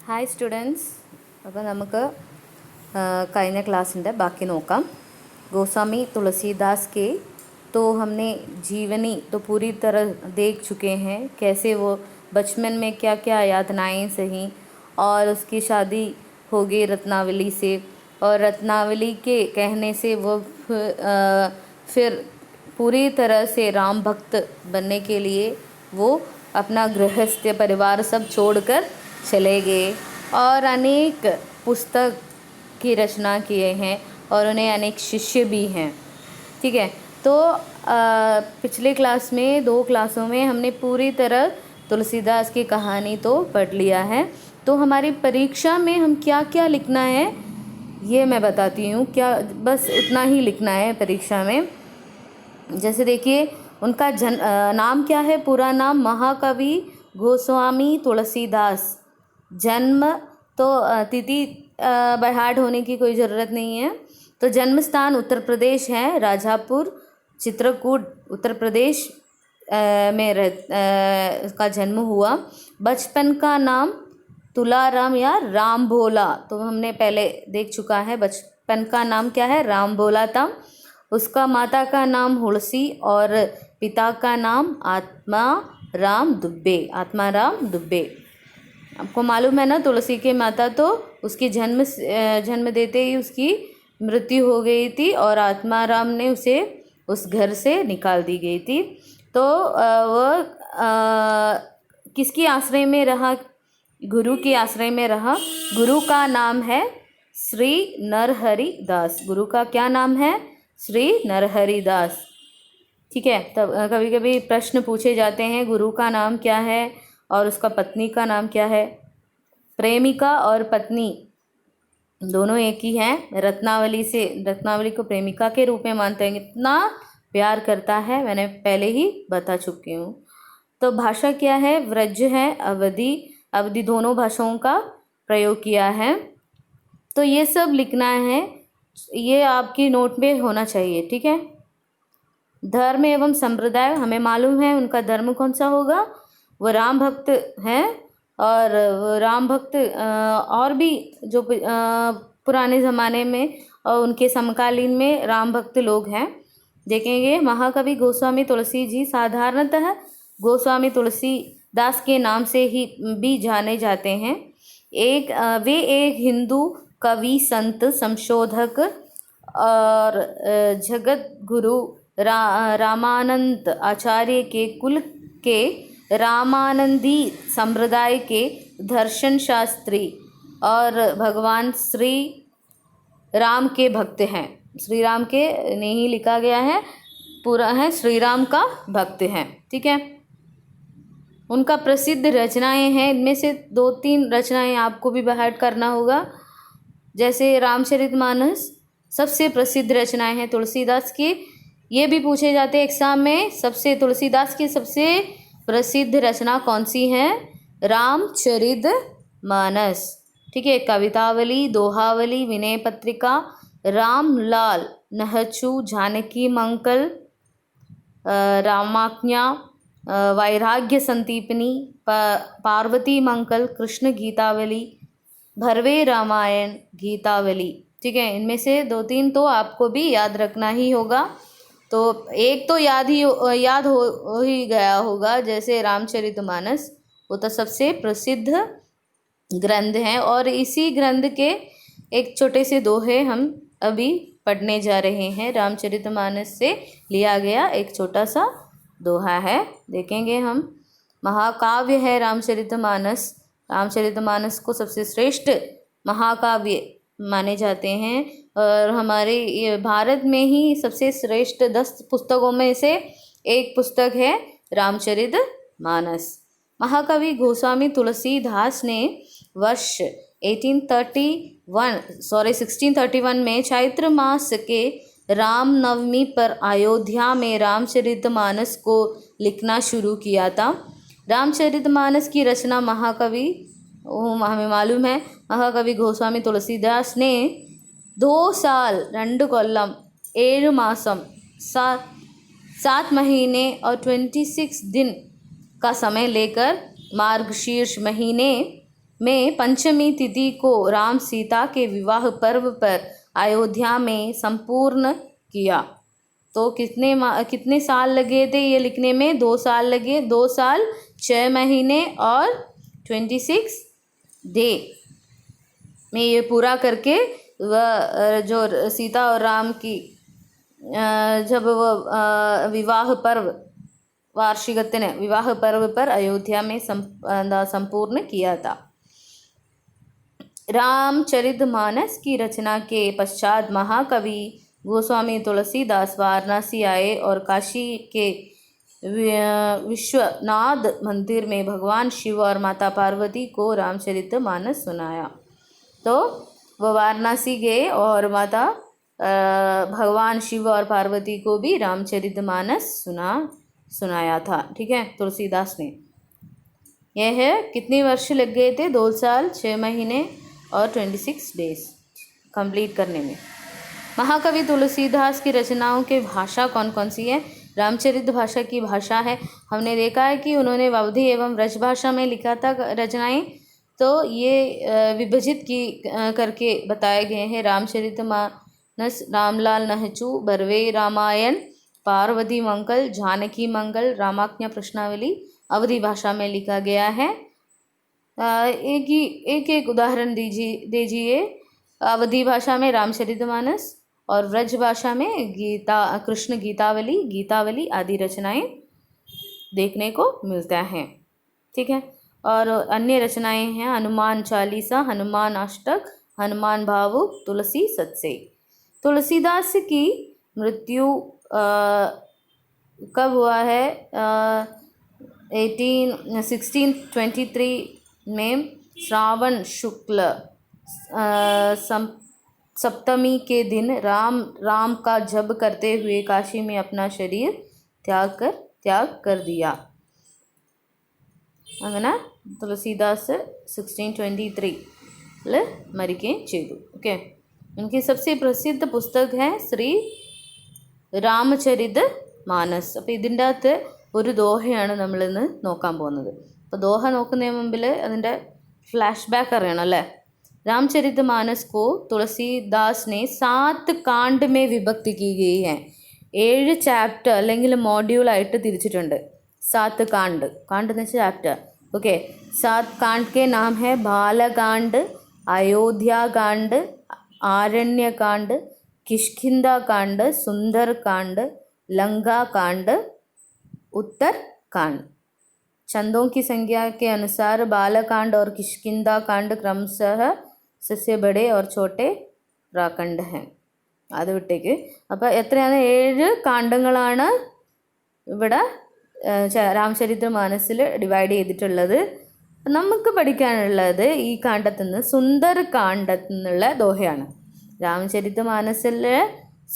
Hi students. അപ്പോൾ നമുക്ക് കഴിഞ്ഞ ക്ലാസ്സിൻ്റെ ബാക്കി നോക്കാം. गोस्वामी तुलसीदास के तो हमने जीवनी तो पूरी तरह देख चुके हैं, कैसे वो बचपन में क्या क्या यातनाएं सही, और उसकी शादी हो गई रत्नावली से, और रत्नावली के कहने से वो फिर पूरी तरह से राम भक्त बनने के लिए वो अपना गृहस्थ परिवार सब छोड़कर चले गए और अनेक पुस्तक की रचना किए हैं और उन्हें अनेक शिष्य भी हैं. ठीक है, तो पिछले क्लास में 2 क्लासों में हमने पूरी तरह तुलसीदास की कहानी तो पढ़ लिया है. तो हमारी परीक्षा में हम क्या क्या लिखना है ये मैं बताती हूँ. क्या बस उतना ही लिखना है परीक्षा में. जैसे देखिए, उनका नाम क्या है, पूरा नाम महाकवि गोस्वामी तुलसीदास. जन्म तो तिथि बाहर होने की कोई ज़रूरत नहीं है. तो जन्म स्थान उत्तर प्रदेश है, राजापुर चित्रकूट उत्तर प्रदेश में का जन्म हुआ. बचपन का नाम तुलाराम या राम भोला, तो हमने पहले देख चुका है. बचपन का नाम क्या है, राम भोला था. उसका माता का नाम हुलसी और पिता का नाम आत्माराम दुब्बे. आपको मालूम है ना, तुलसी के माता तो उसकी जन्म देते ही उसकी मृत्यु हो गई थी और आत्माराम ने उसे उस घर से निकाल दी गई थी. तो वह किसकी आश्रय में रहा, गुरु के आश्रय में रहा. गुरु का नाम है श्री नरहरि दास. गुरु का क्या नाम है, श्री नरहरि दास. ठीक है, तब कभी कभी प्रश्न पूछे जाते हैं, गुरु का नाम क्या है और उसका पत्नी का नाम क्या है. प्रेमिका और पत्नी दोनों एक ही हैं. रत्नावली को प्रेमिका के रूप में मानते हैं. इतना प्यार करता है, मैंने पहले ही बता चुकी हूँ. तो भाषा क्या है, व्रज है, अवधि दोनों भाषाओं का प्रयोग किया है. तो ये सब लिखना है, ये आपकी नोट में होना चाहिए. ठीक है. धर्म एवं संप्रदाय, हमें मालूम है उनका धर्म कौन सा होगा, वो राम भक्त हैं. और राम भक्त और भी जो पुराने ज़माने में और उनके समकालीन में राम भक्त लोग हैं, देखेंगे. महाकवि गोस्वामी तुलसी जी साधारणतः गोस्वामी तुलसीदास के नाम से ही भी जाने जाते हैं. वे एक हिंदू कवि, संत, संशोधक और जगत गुरु रामानंद आचार्य के कुल के रामानंदी संप्रदाय के दर्शन शास्त्री और भगवान श्री राम के भक्त हैं. श्री राम के नहीं लिखा गया है, पूरा है श्री राम का भक्त हैं. ठीक है. उनका प्रसिद्ध रचनाएं हैं, इनमें से 2-3 रचनाएं आपको भी बाहर करना होगा. जैसे रामचरितमानस सबसे प्रसिद्ध रचनाएं हैं तुलसीदास की. ये भी पूछे जाते हैं एग्जाम में, तुलसीदास की सबसे प्रसिद्ध रचना कौन सी है, रामचरितमानस. ठीक है. कवितावली, दोहावली, विनय पत्रिका, रामलाल नहचू, जानकी मंगल, रामाज्ञा, वैराग्य संदीपनी, पार्वती मंगल, कृष्ण गीतावली, भरवे रामायण गीतावली. ठीक है. इनमें से 2-3 तो आपको भी याद रखना ही होगा. तो एक तो याद हो ही गया होगा, जैसे रामचरितमानस, वो तो सबसे प्रसिद्ध ग्रंथ हैं. और इसी ग्रंथ के एक छोटे से दोहे हम अभी पढ़ने जा रहे हैं. रामचरितमानस से लिया गया एक छोटा सा दोहा है, देखेंगे हम. महाकाव्य है रामचरितमानस. रामचरितमानस को सबसे श्रेष्ठ महाकाव्य माने जाते हैं. और हमारे भारत में ही सबसे श्रेष्ठ 10 पुस्तकों में से एक पुस्तक है रामचरितमानस. महाकवि गोस्वामी तुलसीदास ने वर्ष 1631 में चैत्र मास के रामनवमी पर अयोध्या में रामचरितमानस को लिखना शुरू किया था. रामचरितमानस की रचना हमें मालूम है, महाकवि गोस्वामी तुलसीदास ने 2 साल 2 कोल्लम 7 मासम 7 महीने और 26 दिन का समय लेकर मार्गशीर्ष महीने में पंचमी तिथि को राम सीता के विवाह पर्व पर अयोध्या में संपूर्ण किया। तो कितने साल लगे थे ये लिखने में? 2 साल लगे। 2 साल 6 महीने और 26 डे में ये पूरा करके वह जो सीता और राम की जब वह विवाह पर्व वार्षिकത്തിന് विवाह पर्व पर अयोध्या में संपूर्ण किया था। रामचरितमानस की रचना के पश्चात महाकवि गोस्वामी तुलसीदास वाराणसी आए और काशी के विश्वनाथ मंदिर में भगवान शिव और माता पार्वती को रामचरितमानस सुनाया। तो वह वाराणसी गए और माता भगवान शिव और पार्वती को भी रामचरितमानस सुनाया था। ठीक है, तुलसीदास ने। यह है कितने वर्ष लग गए थे? 2 साल 6 महीने और 26 डेज कंप्लीट करने में। महाकवि तुलसीदास की रचनाओं की भाषा कौन कौन सी है? रामचरित भाषा की भाषा है। हमने देखा है कि उन्होंने अवधी एवं ब्रज भाषा में लिखा था रचनाएं, तो ये विभाजित करके बताए गए हैं। रामचरितमानस, रामलाल नहचू, बर्वे रामायण, पार्वती मंगल, जानकी मंगल, रामाज्ञा प्रश्नावली अवधी भाषा में लिखा गया है। एक उदाहरण दीजिए। अवधी भाषा में रामचरितमानस और ब्रज भाषा में कृष्ण गीतावली आदि रचनाएं देखने को मिलता है। ठीक है, और अन्य रचनाएं हैं हनुमान चालीसा, हनुमान अष्टक, हनुमान भावुक, तुलसी सत्सई। तुलसीदास की मृत्यु कब हुआ है? 1623 में श्रावण शुक्ल सप्तमी के दिन राम का जप करते हुए काशी में अपना शरीर त्याग कर दिया। അങ്ങനെ തുളസീദാസ് 1623 മരിക്കുകയും ചെയ്തു. ഓക്കെ, उनकी सबसे प्रसिद्ध पुस्तक है श्री രാമചരിത് മാനസ്. അപ്പോൾ ഇതിൻ്റെ അകത്ത് ഒരു ദോഹയാണ് നമ്മളിന്ന് നോക്കാൻ പോകുന്നത്. അപ്പോൾ ദോഹ നോക്കുന്നതിന് മുമ്പിൽ അതിൻ്റെ ഫ്ലാഷ് ബാക്ക് അറിയണം അല്ലേ? रामचरित मानस को तुलसीदास ने 7 കാണ്ഡ में विभक्त की गई है. 7 ചാപ്റ്റർ അല്ലെങ്കിൽ മോഡ്യൂളായിട്ട് തിരിച്ചിട്ടുണ്ട്. 7 കാണ്ഡ് എന്ന് വെച്ചാൽ ചാപ്റ്റർ. ओके, 7 कांड के नाम है बालकांड, अयोध्या कांड, आरण्य कांड, किष्किंधा कांड, सुंदर कांड, लंका कांड, उत्तर कांड. छंदों की संख्या के अनुसार बालकांड और किष्किंधा कांड क्रमशः सबसे बड़े और छोटे പ്രാകണ്ഡ हैं. അത് വിട്ടേക്ക്. അപ്പോൾ എത്രയാണ്? 7 കാണ്ഡങ്ങളാണ് ഇവിടെ രാമചരിത്ര മാനസിൽ ഡിവൈഡ് ചെയ്തിട്ടുള്ളത്. നമുക്ക് പഠിക്കാനുള്ളത് ഈ കാണ്ഡത്തിൽ നിന്ന് സുന്ദര കാണ്ഡത്തിൽ നിന്നുള്ള ദോഹയാണ്. രാമചരിത്ര മാനസിലെ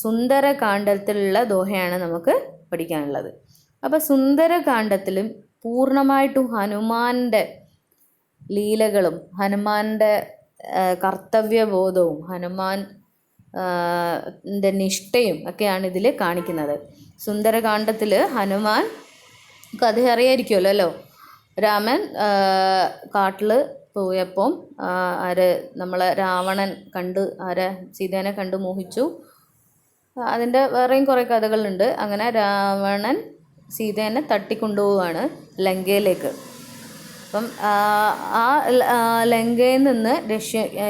സുന്ദര കാണ്ഡത്തിലുള്ള ദോഹയാണ് നമുക്ക് പഠിക്കാനുള്ളത്. അപ്പോൾ സുന്ദര കാണ്ഡത്തിലും പൂർണ്ണമായിട്ടും ഹനുമാൻ്റെ ലീലകളും ഹനുമാൻ്റെ കർത്തവ്യബോധവും ഹനുമാൻ്റെ നിഷ്ഠയും ഒക്കെയാണ് ഇതിൽ കാണിക്കുന്നത്. സുന്ദരകാണ്ഡത്തിൽ ഹനുമാൻ കഥ അറിയായിരിക്കുമല്ലോ. രാമൻ കാട്ടിൽ പോയപ്പം നമ്മളെ രാവണൻ സീതേനെ കണ്ട് മോഹിച്ചു. അതിൻ്റെ വേറെയും കുറേ കഥകളുണ്ട്. അങ്ങനെ രാവണൻ സീതേനെ തട്ടിക്കൊണ്ടുപോവുകയാണ് ലങ്കയിലേക്ക്. അപ്പം ആ ലങ്കയിൽ നിന്ന്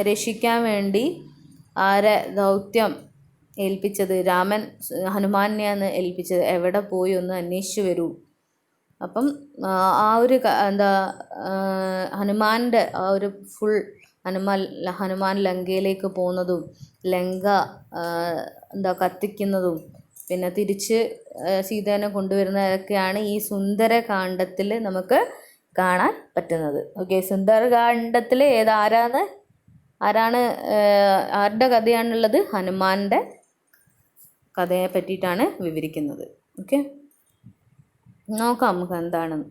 രക്ഷിക്കാൻ വേണ്ടി ദൗത്യം ഏൽപ്പിച്ചത് രാമൻ ഹനുമാനെയാണ് ഏൽപ്പിച്ചത്. എവിടെ പോയി ഒന്ന് അന്വേഷിച്ച് വരൂ. അപ്പം ആ ഒരു ഹനുമാൻ്റെ ആ ഒരു ഫുൾ ഹനുമാൻ ലങ്കയിലേക്ക് പോകുന്നതും ലങ്ക കത്തിക്കുന്നതും പിന്നെ തിരിച്ച് സീതേനെ കൊണ്ടുവരുന്നതൊക്കെയാണ് ഈ സുന്ദരകാണ്ഡത്തിൽ നമുക്ക് കാണാൻ പറ്റുന്നത്. ഓക്കെ, സുന്ദരകാണ്ഡത്തിൽ ആരുടെ കഥയാണുള്ളത്? ഹനുമാൻ്റെ കഥയെ പറ്റിയിട്ടാണ് വിവരിക്കുന്നത്. ഓക്കെ, നോക്കാം നമുക്ക് എന്താണെന്ന്.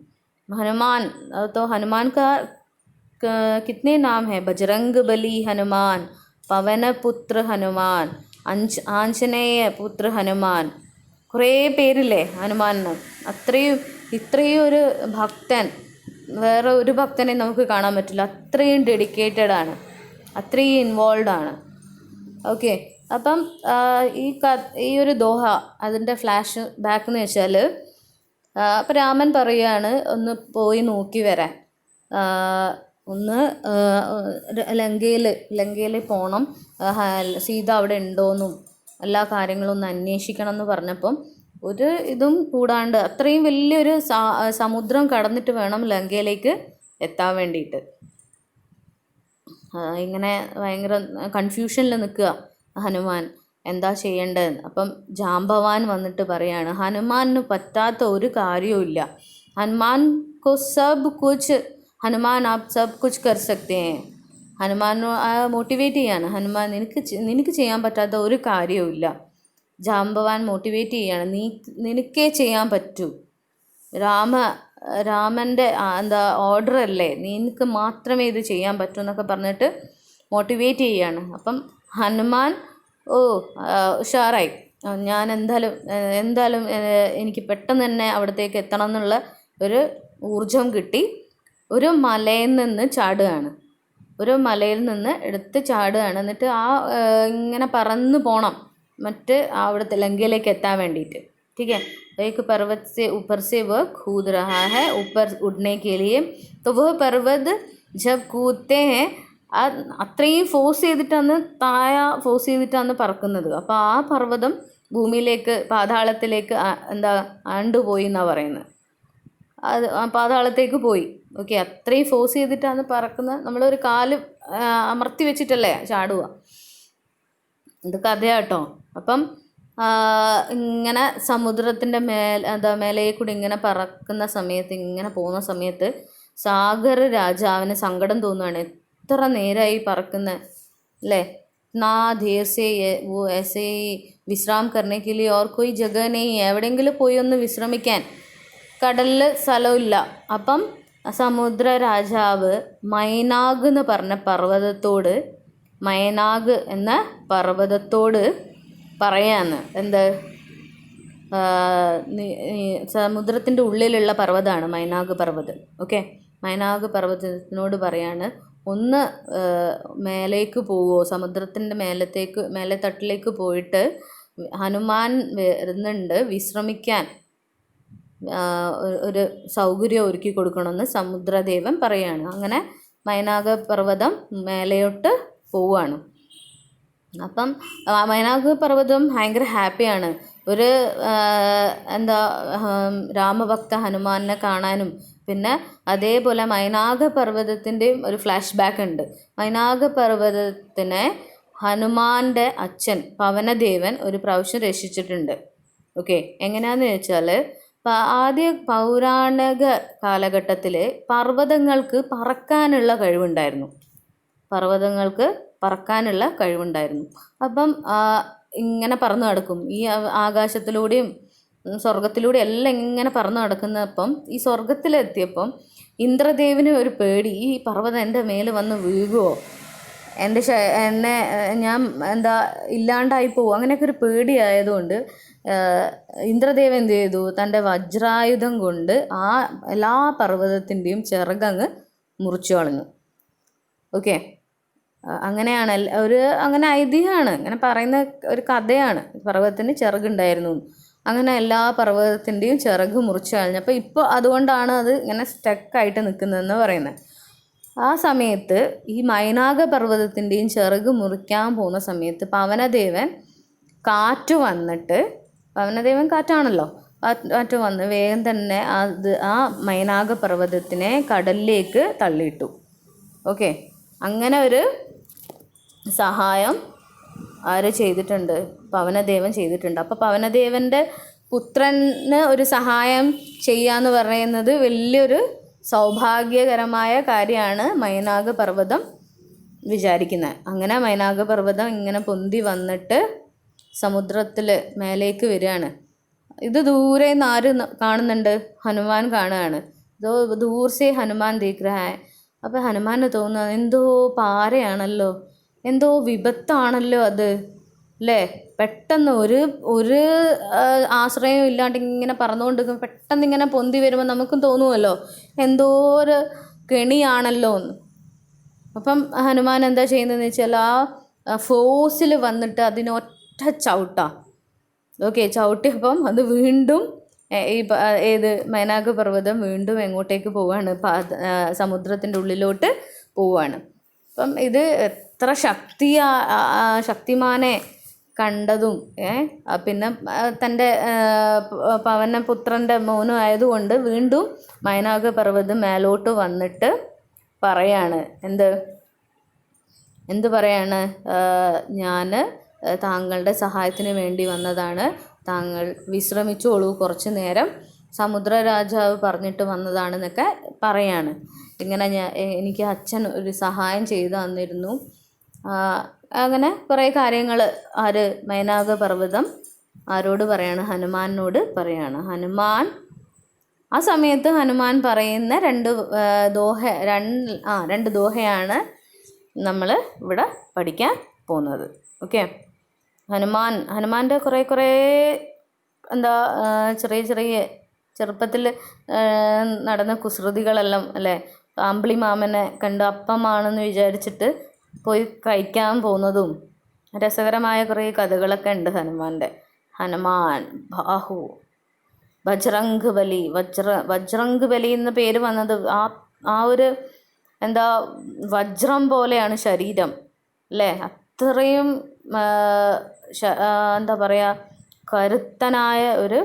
हनुमान, तो हनुमान का कितने नाम है? बजरंग बली हनुमान, पवन पुत्र हनुमान, ആഞ്ജനേയ പുത്ര ഹനുമാൻ. കുറേ പേരില്ലേ ഹനുമാനിന്? ഇത്രയും ഒരു ഭക്തൻ വേറെ ഒരു ഭക്തനെയും നമുക്ക് കാണാൻ പറ്റില്ല. അത്രയും ഡെഡിക്കേറ്റഡ് ആണ്, അത്രയും ഇൻവോൾവ് ആണ്. ഓക്കെ, അപ്പം ഈ ഒരു ദോഹ അതിൻ്റെ ഫ്ലാഷ് ബാക്ക് എന്ന് വെച്ചാൽ, അപ്പം രാമൻ പറയുകയാണ് ഒന്ന് പോയി നോക്കി വരാൻ, ഒന്ന് ലങ്കയിൽ പോകണം, സീത അവിടെ ഉണ്ടോയെന്നും എല്ലാ കാര്യങ്ങളും ഒന്ന് അന്വേഷിക്കണം എന്ന് പറഞ്ഞപ്പം ഒരു ഇതും കൂടാണ്ട് അത്രയും വലിയൊരു സമുദ്രം കടന്നിട്ട് വേണം ലങ്കയിലേക്ക് എത്താൻ വേണ്ടിയിട്ട്. ഇങ്ങനെ ഭയങ്കര കൺഫ്യൂഷനിൽ നിൽക്കുക ഹനുമാൻ, എന്താ ചെയ്യേണ്ടതെന്ന്. അപ്പം ജാംബവാൻ വന്നിട്ട് പറയാണ്, ഹനുമാനു പറ്റാത്ത ഒരു കാര്യവും ഇല്ല, ഹനുമാൻ കോ സബ് കുച്ച്, ഹനുമാൻ ആപ് സബ് കുച്ച് കർ സക്തേ ഹൈ. ഹനുമാനു മോട്ടിവേറ്റ് ചെയ്യാണ്, ഹനുമാൻ നിനക്ക് ചെയ്യാൻ പറ്റാത്ത ഒരു കാര്യവും ഇല്ല. ജാംബവാൻ മോട്ടിവേറ്റ് ചെയ്യാണ്, നിനക്കേ ചെയ്യാൻ പറ്റൂ, രാമൻ്റെ എന്താ ഓർഡർ അല്ലേ, നിനക്ക് മാത്രമേ ഇത് ചെയ്യാൻ പറ്റൂ എന്നൊക്കെ പറഞ്ഞിട്ട് മോട്ടിവേറ്റ് ചെയ്യാണ്. അപ്പം ഹനുമാൻ ഉഷാറായി, ഞാൻ എന്തായാലും എനിക്ക് പെട്ടെന്ന് തന്നെ അവിടത്തേക്ക് എത്തണം എന്നുള്ള ഒരു ഊർജം കിട്ടി. ഒരു മലയിൽ നിന്ന് ചാടുകയാണ്, എടുത്ത് ചാടുകയാണ്. എന്നിട്ട് ഇങ്ങനെ പറന്ന് പോകണം അവിടുത്തെ ലങ്കയിലേക്ക് എത്താൻ വേണ്ടിയിട്ട്. ठीक है, एक पर्वत से ऊपर से वह कूद रहा है ऊपर उड़ने के लिए. तो वह पर्वत जब कूदते हैं അത്രയും ഫോഴ്സ് ചെയ്തിട്ടാണ് പറക്കുന്നത്. അപ്പോൾ ആ പർവ്വതം ഭൂമിയിലേക്ക് പാതാളത്തിലേക്ക് ആണ്ടുപോയി എന്നാണ് പറയുന്നത്. അത് പാതാളത്തേക്ക് പോയി. ഓക്കെ, അത്രയും ഫോഴ്സ് ചെയ്തിട്ടാണ് പറക്കുന്നത്. നമ്മളൊരു കാല് അമർത്തി വെച്ചിട്ടല്ലേ ചാടുക. ഇത് കഥയാട്ടോ. അപ്പം ഇങ്ങനെ സമുദ്രത്തിൻ്റെ മേലെ കൂടി ഇങ്ങനെ പറക്കുന്ന സമയത്ത്, ഇങ്ങനെ പോകുന്ന സമയത്ത് സാഗർ രാജാവിന് സങ്കടം തോന്നുകയാണ്. എത്ര നേരമായി പറക്കുന്ന അല്ലേ, നാ ധീർ സേ വോ ऐसे വിശ്രാം करने के लिए और कोई जगह नहीं है. എവിടെയെങ്കിലും പോയി ഒന്ന് വിശ്രമിക്കാൻ കടലിൽ സ്ഥലമില്ല. അപ്പം സമുദ്ര രാജാവ് മൈനാഗ് എന്ന് പറഞ്ഞ പർവ്വതത്തോട്, മൈനാഗ് എന്ന പർവ്വതത്തോട് പറയാന്ന്, എന്ത്, സമുദ്രത്തിൻ്റെ ഉള്ളിലുള്ള പർവ്വതമാണ് മൈനാഗ് പർവ്വതം. ഓക്കെ, മൈനാഗ് പർവ്വതത്തിനോട് പറയാണ്, ഒന്ന് മേലേക്ക് പോവോ, സമുദ്രത്തിൻ്റെ മേലെ തട്ടിലേക്ക് പോയിട്ട് ഹനുമാൻ വരുന്നുണ്ട്, വിശ്രമിക്കാൻ ഒരു സൗകര്യം ഒരുക്കി കൊടുക്കണമെന്ന് സമുദ്രദേവൻ പറയാണ്. അങ്ങനെ മൈനാഗ് പർവ്വതം മേലെയോട്ട് പോവുകയാണ്. അപ്പം മൈനാഗ് പർവ്വതം ഭയങ്കര ഹാപ്പിയാണ്. ഒരു രാമഭക്ത ഹനുമാനെ കാണാനും, പിന്നെ അതേപോലെ മൈനാഗ് പർവ്വതത്തിൻ്റെയും ഒരു ഫ്ലാഷ് ബാക്ക് ഉണ്ട്. മൈനാഗ് പർവ്വതത്തിനെ ഹനുമാൻ്റെ അച്ഛൻ പവനദേവൻ ഒരു പ്രാവശ്യം രക്ഷിച്ചിട്ടുണ്ട്. ഓക്കെ, എങ്ങനെയാണെന്ന് വെച്ചാൽ, ആദ്യ പൗരാണിക കാലഘട്ടത്തിൽ പർവ്വതങ്ങൾക്ക് പറക്കാനുള്ള കഴിവുണ്ടായിരുന്നു. അപ്പം ഇങ്ങനെ പറന്നു നടക്കും. ഈ ആകാശത്തിലൂടെയും സ്വർഗത്തിലൂടെയും എല്ലാം ഇങ്ങനെ പറന്നു നടക്കുന്നപ്പം ഈ സ്വർഗത്തിലെത്തിയപ്പം ഇന്ദ്രദേവന് ഒരു പേടി, ഈ പർവ്വതം എൻ്റെ മേൽ വന്ന് വീഴുമോ, ഞാൻ ഇല്ലാണ്ടായി പോവും, അങ്ങനെയൊക്കെ ഒരു പേടിയായതുകൊണ്ട് ഇന്ദ്രദേവൻ എന്ത് ചെയ്തു, തൻ്റെ വജ്രായുധം കൊണ്ട് ആ എല്ലാ പർവ്വതത്തിൻ്റെയും ചിറകങ്ങ് മുറിച്ചു കളഞ്ഞു. ഓക്കെ, അങ്ങനെയാണ് അങ്ങനെ ഐതിഹ്യമാണ്, അങ്ങനെ പറയുന്ന ഒരു കഥയാണ്. പർവ്വതത്തിന് ചിറകുണ്ടായിരുന്നു, അങ്ങനെ എല്ലാ പർവ്വതത്തിൻ്റെയും ചിറക് മുറിച്ചു കളഞ്ഞപ്പോൾ ഇപ്പോൾ അതുകൊണ്ടാണ് അത് ഇങ്ങനെ സ്റ്റക്കായിട്ട് നിൽക്കുന്നതെന്ന് പറയുന്നത്. ആ സമയത്ത് ഈ മൈനാഗ പർവ്വതത്തിൻ്റെയും ചിറക് മുറിക്കാൻ പോകുന്ന സമയത്ത് പവനദേവൻ കാറ്റാണല്ലോ, കാറ്റ് വന്ന് വേഗം തന്നെ ആ മൈനാഗ പർവ്വതത്തിനെ കടലിലേക്ക് തള്ളിയിട്ടു. ഓക്കെ, അങ്ങനെ ഒരു സഹായം ആര് ചെയ്തിട്ടുണ്ട്, പവനദേവൻ ചെയ്തിട്ടുണ്ട്. അപ്പോൾ പവനദേവൻ്റെ പുത്രന് ഒരു സഹായം ചെയ്യാന്ന് പറയുന്നത് വലിയൊരു സൗഭാഗ്യകരമായ കാര്യമാണ് മൈനാഗ പർവ്വതം വിചാരിക്കുന്നത്. അങ്ങനെ മൈനാഗ പർവ്വതം ഇങ്ങനെ പൊന്തി വന്നിട്ട് സമുദ്രത്തിൽ മേലേക്ക് വരികയാണ്. ഇത് ദൂരെ നിന്ന് ആര് കാണുന്നുണ്ട്, ഹനുമാൻ കാണുകയാണ്. ദൂർസേ ഹനുമാൻ ദേഖ് രഹാ ഹൈ. അപ്പോൾ ഹനുമാന് തോന്നുന്നത് എന്തോ പാരയാണല്ലോ, എന്തോ വിപത്താണല്ലോ അത്, അല്ലേ, പെട്ടെന്ന് ഒരു ആശ്രയം ഇല്ലാണ്ട് ഇങ്ങനെ പറന്നുകൊണ്ടിരിക്കും. പെട്ടെന്ന് ഇങ്ങനെ പൊന്തി വരുമ്പോൾ നമുക്കും തോന്നുമല്ലോ എന്തോ ഒരു കെണിയാണല്ലോ എന്ന്. അപ്പം ഹനുമാൻ എന്താ ചെയ്യുന്നതെന്ന് വെച്ചാൽ ആ ഫോഴ്സിൽ വന്നിട്ട് അതിനൊറ്റ ചവിട്ടാ. ഓക്കെ, ചവിട്ടിയപ്പം അത് വീണ്ടും ഏത് മൈനാക പർവ്വതം വീണ്ടും എങ്ങോട്ടേക്ക് പോവാണ്? സമുദ്രത്തിൻ്റെ ഉള്ളിലോട്ട് പോവാണ്. അപ്പം ഇത് എത്ര ശക്തിമാനെ കണ്ടതും പിന്നെ തൻ്റെ പവനപുത്രൻ്റെ മോനും ആയതുകൊണ്ട് വീണ്ടും മൈനാക പർവ്വതം മേലോട്ട് വന്നിട്ട് പറയാണ് എന്ത് പറയാണ്? ഞാൻ താങ്കളുടെ സഹായത്തിന് വേണ്ടി വന്നതാണ്, താങ്കൾ വിശ്രമിച്ചോളൂ കുറച്ച് നേരം, സമുദ്ര രാജാവ് പറഞ്ഞിട്ട് വന്നതാണെന്നൊക്കെ പറയാണ്. ഇങ്ങനെ എനിക്ക് അച്ഛൻ ഒരു സഹായം ചെയ്തു തന്നിരുന്നു. അങ്ങനെ കുറേ കാര്യങ്ങൾ മൈനാക പർവ്വതം ആരോട് പറയാണ്? ഹനുമാനോട് പറയാണ്. ആ സമയത്ത് ഹനുമാൻ പറയുന്ന രണ്ട് ദോഹയാണ് നമ്മൾ ഇവിടെ പഠിക്കാൻ പോകുന്നത്. ഓക്കെ, ഹനുമാൻ്റെ കുറേ ചെറിയ ചെറുപ്പത്തിൽ നടന്ന കുസൃതികളെല്ലാം അല്ലേ, അമ്പിളി മാമനെ കണ്ട് അപ്പമാണെന്ന് വിചാരിച്ചിട്ട് പോയി കഴിക്കാൻ പോകുന്നതും രസകരമായ കുറേ കഥകളൊക്കെ ഉണ്ട് ഹനുമാൻ്റെ. ഹനുമാൻ, ബാഹു, ബജ്രംഗ് ബലി എന്ന പേര് വന്നത് ആ ഒരു വജ്രം പോലെയാണ് ശരീരം അല്ലേ, അത്രയും എന്താ പറയുക, കരുത്തനായ ഒരു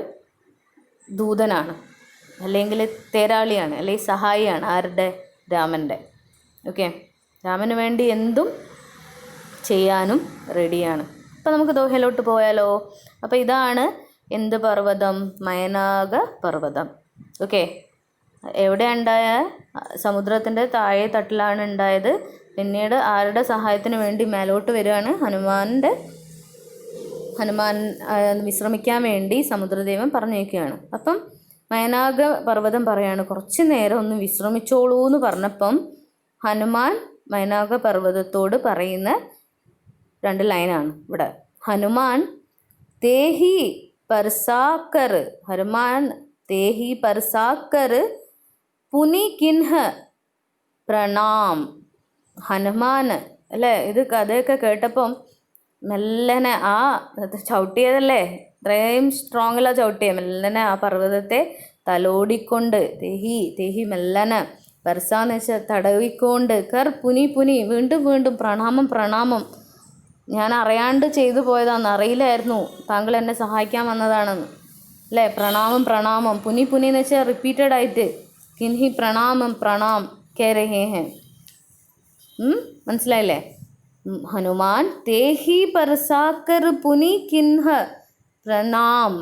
ദൂതനാണ്, അല്ലെങ്കിൽ തേരാളിയാണ്, അല്ലെങ്കിൽ സഹായിയാണ്. ആരുടെ? രാമൻ്റെ. ഓക്കെ, രാമന് വേണ്ടി എന്തും ചെയ്യാനും റെഡിയാണ്. അപ്പോൾ നമുക്ക് ദോഹയിലോട്ട് പോയാലോ? അപ്പോൾ ഇതാണ് എന്ത് പർവ്വതം? മൈനാക പർവ്വതം. ഓക്കെ, എവിടെയാണ് ഉണ്ടായ? സമുദ്രത്തിൻ്റെ താഴെ തട്ടിലാണ് ഉണ്ടായത്. പിന്നീട് ആരുടെ സഹായത്തിന് വേണ്ടി മേലോട്ട് വരികയാണ്? ഹനുമാൻ വിശ്രമിക്കാൻ വേണ്ടി സമുദ്രദേവൻ പറഞ്ഞേക്കുകയാണ്. അപ്പം മൈനാക പർവ്വതം പറയാണ് കുറച്ച് നേരം ഒന്ന് വിശ്രമിച്ചോളൂ എന്ന് പറഞ്ഞപ്പം ഹനുമാൻ മൈനാക പർവ്വതത്തോട് പറയുന്ന 2 ലൈനാണ് ഇവിടെ. ഹനുമാൻ തേഹി പർസാക്കർ, പുനി കിൻഹ പ്രണാം. ഹനുമാൻ അല്ലേ, ഇത് കഥയൊക്കെ കേട്ടപ്പം മെല്ലനെ ചവിട്ടിയതല്ലേ, ഇത്രയും സ്ട്രോങ്ങിലാണ് ചവിട്ടിയത്, മെല്ലനെ ആ പർവ്വതത്തെ തലോടിക്കൊണ്ട് തേഹി മെല്ലനെ, പർസാന്ന് വെച്ചാൽ തടവിക്കൊണ്ട്, പുനി വീണ്ടും പ്രണാമം. ഞാൻ അറിയാണ്ട് ചെയ്തു പോയതാണെന്ന്, അറിയില്ലായിരുന്നു താങ്കൾ എന്നെ സഹായിക്കാൻ വന്നതാണെന്ന് അല്ലേ. പ്രണാമം. പുനി എന്ന് വെച്ചാൽ റിപ്പീറ്റഡ് ആയിട്ട് കിൻഹി പ്രണാം കേ രഹേ ഹെ. മനസ്സിലായില്ലേ? ഹനുമാൻ തേഹി പർസാക്കർ പുനി കിൻഹ പ്രണാം.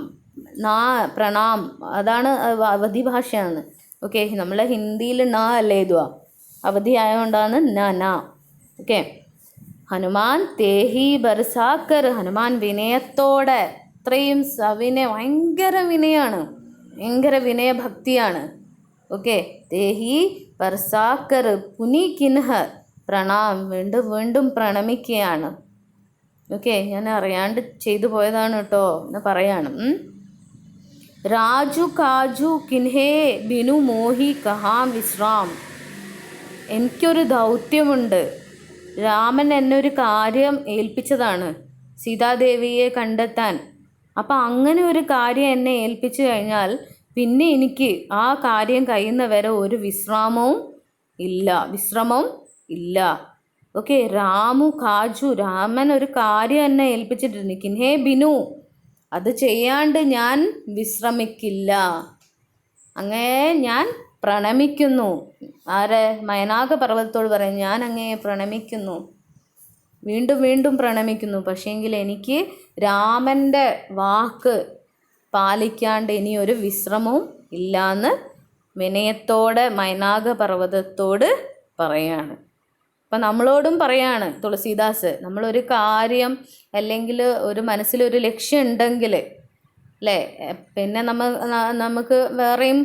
അതാണ് അവധി ഭാഷയാണ്. ഓക്കെ, നമ്മളെ ഹിന്ദിയിൽ അല്ലേ ഇതുവാ, അവധി ആയതുകൊണ്ടാണ് ന. ഓക്കെ, ഹനുമാൻ തേഹി ബർസാക്കർ, ഹനുമാൻ വിനയത്തോടെ, അത്രയും ഭയങ്കര വിനയാണ്, ഭയങ്കര വിനയഭക്തിയാണ്. ഓക്കെ, തേഹി ബർസാക്കർ പുനി കിൻഹ പ്രണാം, വീണ്ടും പ്രണമിക്കുകയാണ്. ഓക്കെ, ഞാൻ അറിയാണ്ട് ചെയ്തു പോയതാണ് കേട്ടോ എന്ന് പറയാണ്. രാജു കാജു കിൻഹേ ബിനു മോഹി കഹാം വിശ്രാം. എനിക്കൊരു ദൗത്യമുണ്ട്. രാമൻ എന്നെ ഒരു കാര്യം ഏൽപ്പിച്ചതാണ്, സീതാദേവിയെ കണ്ടെത്താൻ. അപ്പം അങ്ങനെ ഒരു കാര്യം എന്നെ ഏൽപ്പിച്ചു കഴിഞ്ഞാൽ പിന്നെ എനിക്ക് ആ കാര്യം കഴിയുന്നവരെ ഒരു വിശ്രമവും ഇല്ല. ഓക്കെ, രാമൻ ഒരു കാര്യം എന്നെ ഏൽപ്പിച്ചിട്ടുണ്ട്. കിൻഹേ ബിനു, അത് ചെയ്യാണ്ട് ഞാൻ വിശ്രമിക്കില്ല. അങ്ങേ ഞാൻ പ്രണമിക്കുന്നു. മൈനാക പർവ്വതത്തോട് പറയും, ഞാൻ അങ്ങയെ പ്രണമിക്കുന്നു, വീണ്ടും പ്രണമിക്കുന്നു. പക്ഷേങ്കിൽ എനിക്ക് രാമൻ്റെ വാക്ക് പാലിക്കാണ്ട് ഇനിയൊരു വിശ്രമവും ഇല്ലയെന്ന് വിനയത്തോടെ മൈനാക പർവ്വതത്തോട് പറയാണ്. അപ്പം നമ്മളോടും പറയാണ് തുളസീദാസ്, നമ്മളൊരു കാര്യം അല്ലെങ്കിൽ ഒരു മനസ്സിലൊരു ലക്ഷ്യം ഉണ്ടെങ്കിൽ അല്ലേ, പിന്നെ നമുക്ക് വേറെയും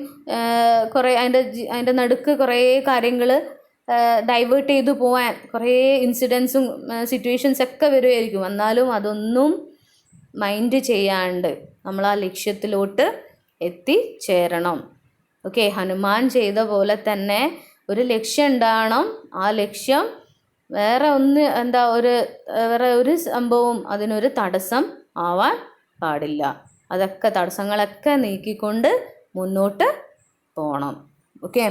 കുറേ അതിൻ്റെ നടുക്ക് കുറേ കാര്യങ്ങൾ ഡൈവേർട്ട് ചെയ്തു പോകാൻ കുറേ ഇൻസിഡൻസും സിറ്റുവേഷൻസൊക്കെ വരുമായിരിക്കും. എന്നാലും അതൊന്നും മൈൻഡ് ചെയ്യാണ്ട് നമ്മൾ ആ ലക്ഷ്യത്തിലോട്ട് എത്തിച്ചേരണം. ഓക്കെ, ഹനുമാൻ ചെയ്ത പോലെ തന്നെ ഒരു ലക്ഷ്യം ഉണ്ടാവണം. ആ ലക്ഷ്യം വേറെ ഒരു സംഭവവും അതിനൊരു തടസ്സം ആവാൻ പാടില്ല. അതൊക്കെ തടസ്സങ്ങളൊക്കെ നീക്കിക്കൊണ്ട് മുന്നോട്ട് പോകണം. ഓക്കെ,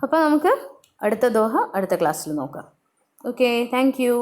അപ്പോൾ നമുക്ക് അടുത്ത ദോഹ അടുത്ത ക്ലാസ്സിൽ നോക്കാം. Okay, thank you.